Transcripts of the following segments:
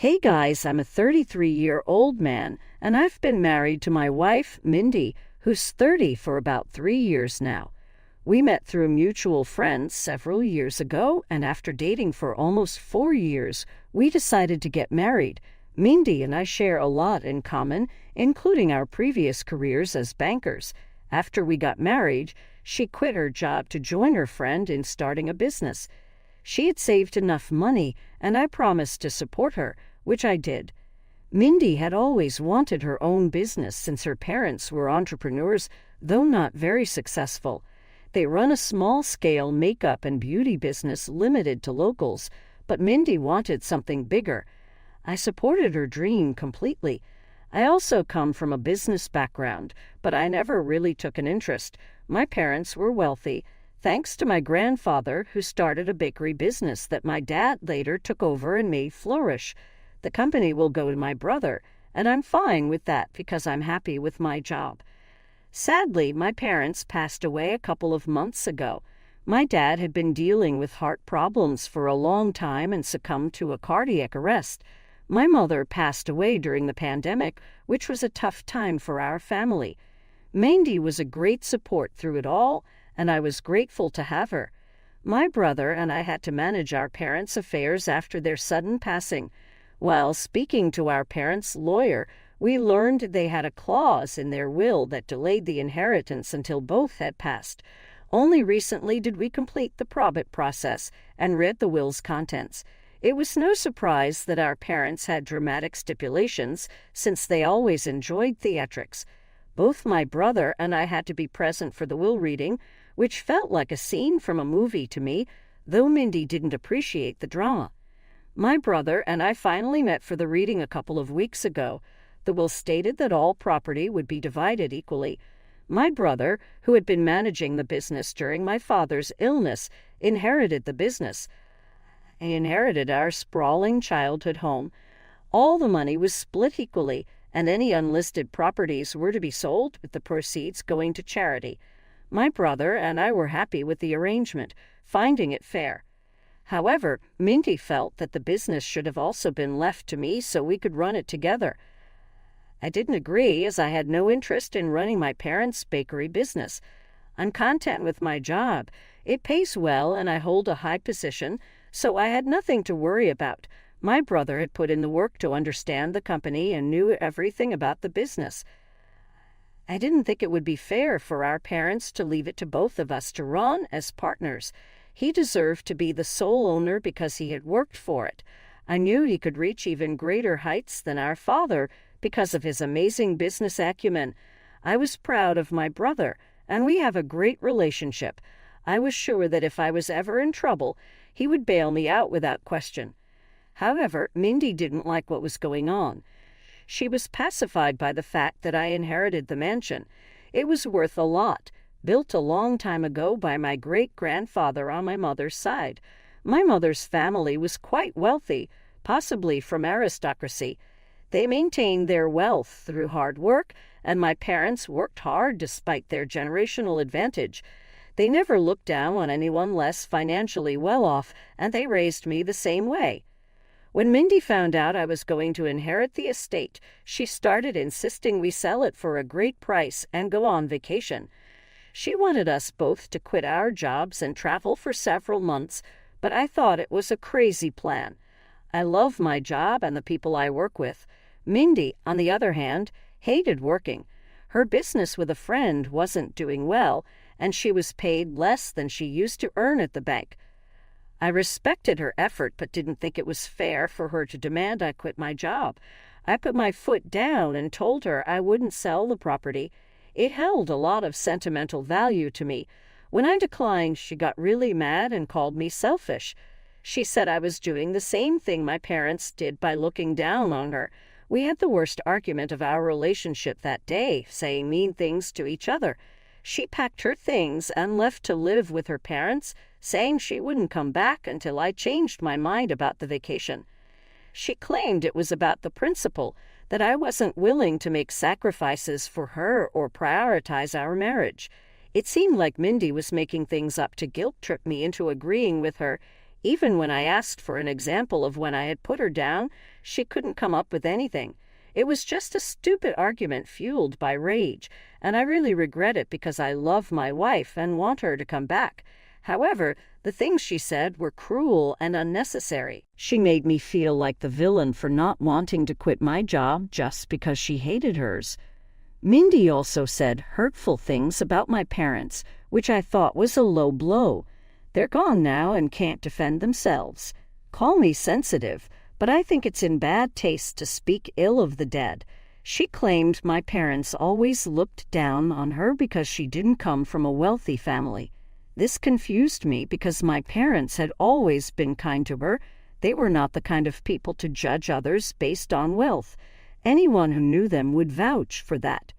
Hey guys, I'm a 33-year-old man, and I've been married to my wife, Mindy, who's 30 for about 3 years now. We met through mutual friends several years ago, and after dating for almost 4 years, we decided to get married. Mindy and I share a lot in common, including our previous careers as bankers. After we got married, she quit her job to join her friend in starting a business. She had saved enough money, and I promised to support her, which I did. Mindy had always wanted her own business since her parents were entrepreneurs, though not very successful. They run a small-scale makeup and beauty business limited to locals, but Mindy wanted something bigger. I supported her dream completely. I also come from a business background, but I never really took an interest. My parents were wealthy, thanks to my grandfather, who started a bakery business that my dad later took over and made flourish. The company will go to my brother, and I'm fine with that because I'm happy with my job. Sadly, my parents passed away a couple of months ago. My dad had been dealing with heart problems for a long time and succumbed to a cardiac arrest. My mother passed away during the pandemic, which was a tough time for our family. Mindy was a great support through it all, and I was grateful to have her. My brother and I had to manage our parents' affairs after their sudden passing. While speaking to our parents' lawyer, we learned they had a clause in their will that delayed the inheritance until both had passed. Only recently did we complete the probate process and read the will's contents. It was no surprise that our parents had dramatic stipulations, since they always enjoyed theatrics. Both my brother and I had to be present for the will reading, which felt like a scene from a movie to me, though Mindy didn't appreciate the drama. My brother and I finally met for the reading a couple of weeks ago. The will stated that all property would be divided equally. My brother, who had been managing the business during my father's illness, inherited the business. I inherited our sprawling childhood home. All the money was split equally, and any unlisted properties were to be sold, with the proceeds going to charity. My brother and I were happy with the arrangement, finding it fair. However, Mindy felt that the business should have also been left to me so we could run it together. I didn't agree, as I had no interest in running my parents' bakery business. I'm content with my job. It pays well and I hold a high position, so I had nothing to worry about. My brother had put in the work to understand the company and knew everything about the business. I didn't think it would be fair for our parents to leave it to both of us to run as partners. He deserved to be the sole owner because he had worked for it. I knew he could reach even greater heights than our father because of his amazing business acumen. I was proud of my brother, and we have a great relationship. I was sure that if I was ever in trouble, he would bail me out without question. However, Mindy didn't like what was going on. She was pacified by the fact that I inherited the mansion. It was worth a lot, built a long time ago by my great-grandfather on my mother's side. My mother's family was quite wealthy, possibly from aristocracy. They maintained their wealth through hard work, and my parents worked hard despite their generational advantage. They never looked down on anyone less financially well off, and they raised me the same way. When Mindy found out I was going to inherit the estate, she started insisting we sell it for a great price and go on vacation. She wanted us both to quit our jobs and travel for several months, but I thought it was a crazy plan. I love my job and the people I work with. Mindy, on the other hand, hated working. Her business with a friend wasn't doing well, and she was paid less than she used to earn at the bank. I respected her effort, but didn't think it was fair for her to demand I quit my job. I put my foot down and told her I wouldn't sell the property. It held a lot of sentimental value to me. When I declined, she got really mad and called me selfish. She said I was doing the same thing my parents did by looking down on her. We had the worst argument of our relationship that day, saying mean things to each other. She packed her things and left to live with her parents, saying she wouldn't come back until I changed my mind about the vacation. She claimed it was about the principle, that I wasn't willing to make sacrifices for her or prioritize our marriage. It seemed like Mindy was making things up to guilt-trip me into agreeing with her, Even when I asked for an example of when I had put her down, she couldn't come up with anything. It was just a stupid argument fueled by rage, and I really regret it because I love my wife and want her to come back. However, the things she said were cruel and unnecessary. She made me feel like the villain for not wanting to quit my job just because she hated hers. Mindy also said hurtful things about my parents, which I thought was a low blow. They're gone now and can't defend themselves. Call me sensitive, but I think it's in bad taste to speak ill of the dead. She claimed my parents always looked down on her because she didn't come from a wealthy family. This confused me because my parents had always been kind to her. They were not the kind of people to judge others based on wealth. Anyone who knew them would vouch for that.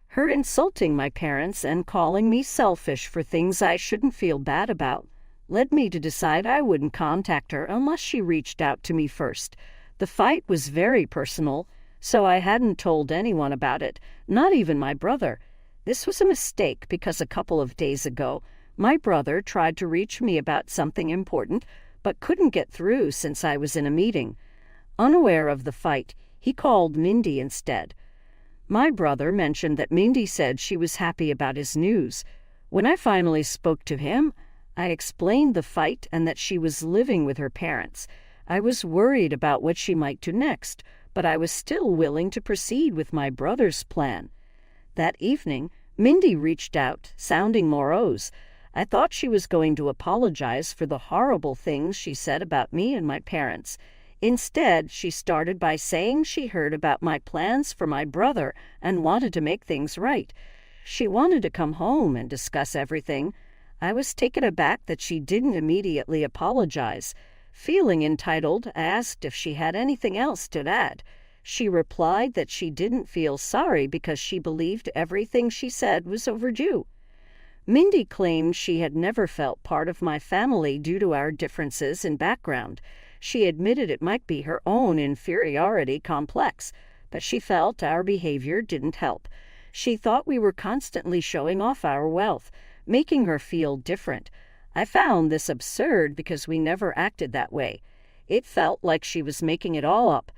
Her insulting my parents and calling me selfish for things I shouldn't feel bad about led me to decide I wouldn't contact her unless she reached out to me first. The fight was very personal, so I hadn't told anyone about it, not even my brother. This was a mistake because a couple of days ago, my brother tried to reach me about something important, but couldn't get through since I was in a meeting. Unaware of the fight, he called Mindy instead. My brother mentioned that Mindy said she was happy about his news. When I finally spoke to him, I explained the fight and that she was living with her parents. I was worried about what she might do next, but I was still willing to proceed with my brother's plan. That evening, Mindy reached out, sounding morose. I thought she was going to apologize for the horrible things she said about me and my parents. Instead, she started by saying she heard about my plans for my brother and wanted to make things right. She wanted to come home and discuss everything. I was taken aback that she didn't immediately apologize. Feeling entitled, I asked if she had anything else to add. She replied that she didn't feel sorry because she believed everything she said was overdue. Mindy claimed she had never felt part of my family due to our differences in background. She admitted it might be her own inferiority complex, but she felt our behavior didn't help. She thought we were constantly showing off our wealth, making her feel different. I found this absurd because we never acted that way. It felt like she was making it all up.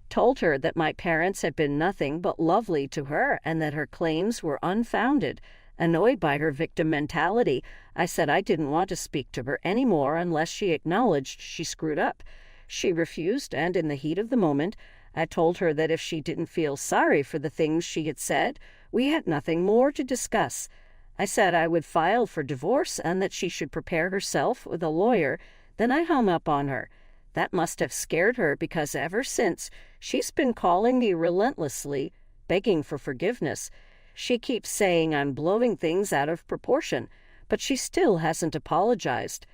Told her that my parents had been nothing but lovely to her and that her claims were unfounded. Annoyed by her victim mentality, I said I didn't want to speak to her anymore unless she acknowledged she screwed up. She refused, and in the heat of the moment, I told her that if she didn't feel sorry for the things she had said, we had nothing more to discuss. I said I would file for divorce and that she should prepare herself with a lawyer. Then I hung up on her. That must have scared her because ever since, she's been calling me relentlessly, begging for forgiveness. She keeps saying I'm blowing things out of proportion, but she still hasn't apologized.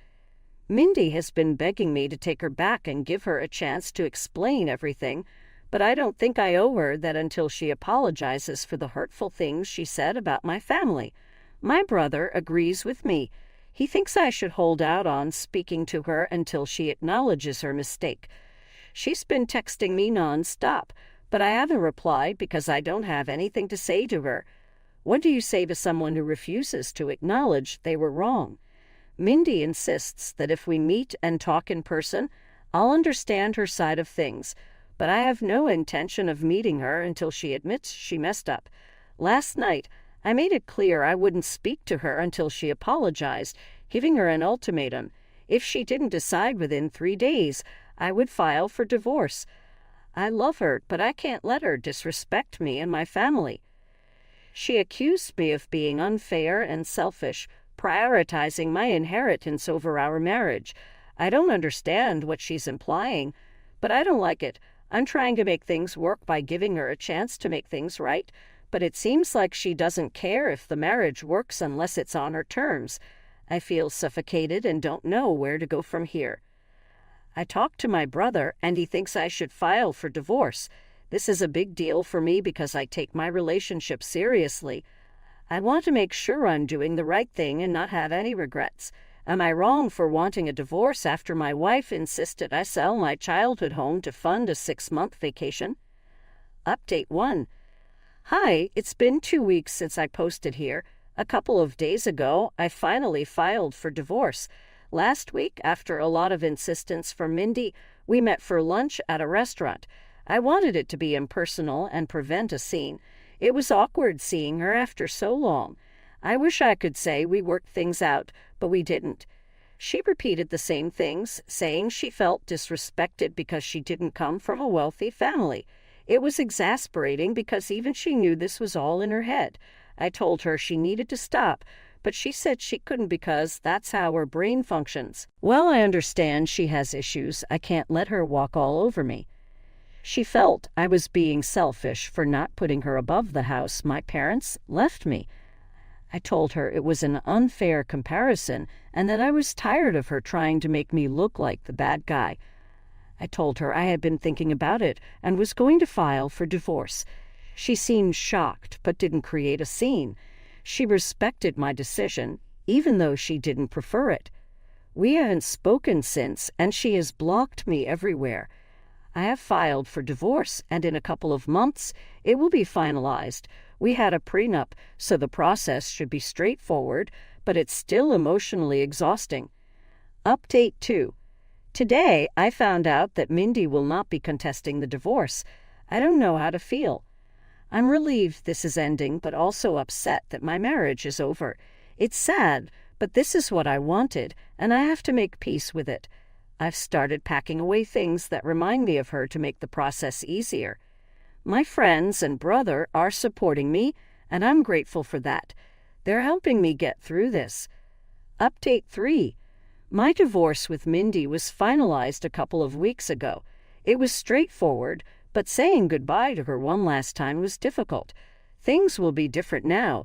Mindy has been begging me to take her back and give her a chance to explain everything, but I don't think I owe her that until she apologizes for the hurtful things she said about my family. My brother agrees with me. He thinks I should hold out on speaking to her until she acknowledges her mistake. She's been texting me nonstop, but I haven't replied because I don't have anything to say to her. What do you say to someone who refuses to acknowledge they were wrong? Mindy insists that if we meet and talk in person, I'll understand her side of things, but I have no intention of meeting her until she admits she messed up. Last night, I made it clear I wouldn't speak to her until she apologized, giving her an ultimatum. If she didn't decide within 3 days, I would file for divorce. I love her, but I can't let her disrespect me and my family. She accused me of being unfair and selfish, prioritizing my inheritance over our marriage. I don't understand what she's implying, but I don't like it. I'm trying to make things work by giving her a chance to make things right, but it seems like she doesn't care if the marriage works unless it's on her terms. I feel suffocated and don't know where to go from here. I talked to my brother, and he thinks I should file for divorce. This is a big deal for me because I take my relationship seriously. I want to make sure I'm doing the right thing and not have any regrets. Am I wrong for wanting a divorce after my wife insisted I sell my childhood home to fund a 6-month vacation? Update 1. Hi, it's been 2 weeks since I posted here. A couple of days ago, I finally filed for divorce. Last week, after a lot of insistence from Mindy, we met for lunch at a restaurant. I wanted it to be impersonal and prevent a scene. It was awkward seeing her after so long. I wish I could say we worked things out, but we didn't. She repeated the same things, saying she felt disrespected because she didn't come from a wealthy family. It was exasperating because even she knew this was all in her head. I told her she needed to stop, but she said she couldn't because that's how her brain functions. Well, I understand she has issues. I can't let her walk all over me. She felt I was being selfish for not putting her above the house my parents left me. I told her it was an unfair comparison and that I was tired of her trying to make me look like the bad guy. I told her I had been thinking about it and was going to file for divorce. She seemed shocked but didn't create a scene. She respected my decision, even though she didn't prefer it. We haven't spoken since, and she has blocked me everywhere. I have filed for divorce, and in a couple of months, it will be finalized. We had a prenup, so the process should be straightforward, but it's still emotionally exhausting. Update 2. Today, I found out that Mindy will not be contesting the divorce. I don't know how to feel. I'm relieved this is ending, but also upset that my marriage is over. It's sad, but this is what I wanted, and I have to make peace with it. I've started packing away things that remind me of her to make the process easier. My friends and brother are supporting me, and I'm grateful for that. They're helping me get through this. Update 3. My divorce with Mindy was finalized a couple of weeks ago. It was straightforward, but saying goodbye to her one last time was difficult. Things will be different now,